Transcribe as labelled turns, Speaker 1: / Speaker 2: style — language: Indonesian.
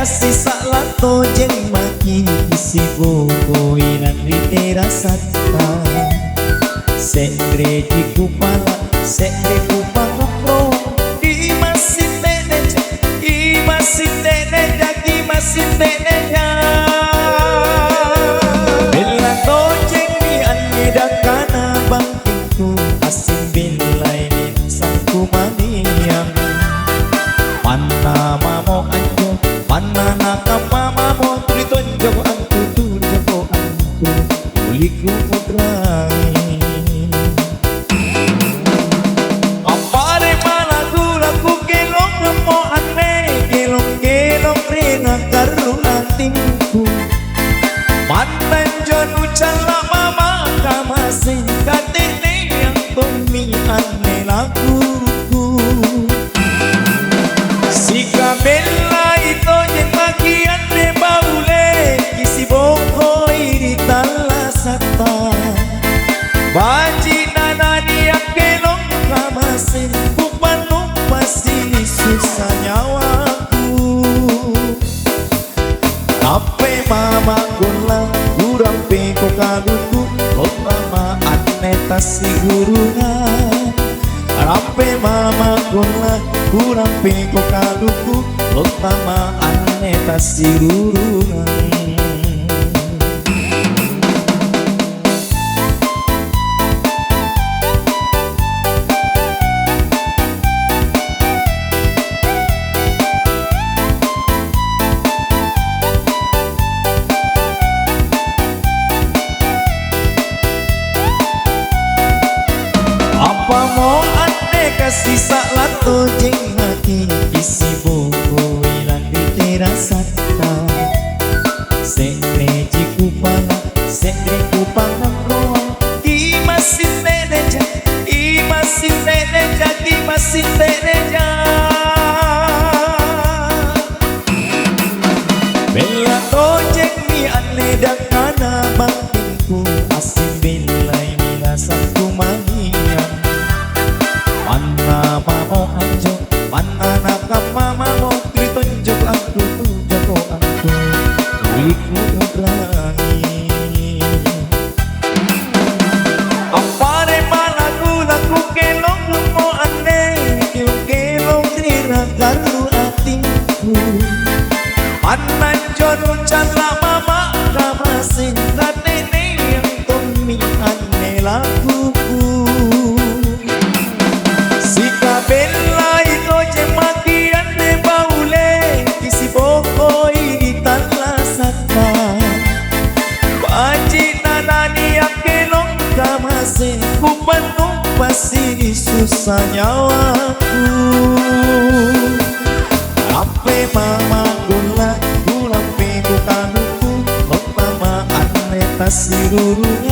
Speaker 1: kasih salato jeng maki isi buku inan ritera satta sekre di kupala sekre kupala pro di masih tene i masih tene dagi masih tene ya bela to jeng di anidakana bangkinku asin bilai ni sangku maniang panna mamo anjo panna nakama mamo tuliton jabo antu jabo antu uliku mudrai apare malagu lagu gelong mo ane gelong gelong rena karu atingku mantan jonu cala mama kamasin katene yang tumi ane laguku Sika bella ito jen bagian de baule kisi boko iri talasata baji nanani akelong kamasin kupanu masih susah nyawaku tape mama gula kurang peko kaluku mama aneta siguruna Rampe mama gula kurang peko kaluku Lotama aneta sirurunan Apa mau kasih salato jeng maki isi buku ilang ritera satta sekre kupala sekre kupala roa i masih teneja i masih teneja i masih teneja bela to jeng mi ane dakana bangkinku asin belai nila sangku maniang Panna mamo anjo, panna nakama mamo Triton jog aku, jago aku Uliku berani Apare malagu lagu kelong mo ane kelong rira garu atingku Panna jono cala mama kamasin Ratene yang tumi ane laguku Bella ito jemakian de baule kisi boko ini talasata baji nanani akelong kamasin kupanu pasti susah nyawaku ape mama gula gula peko kaluku mama aneta siruru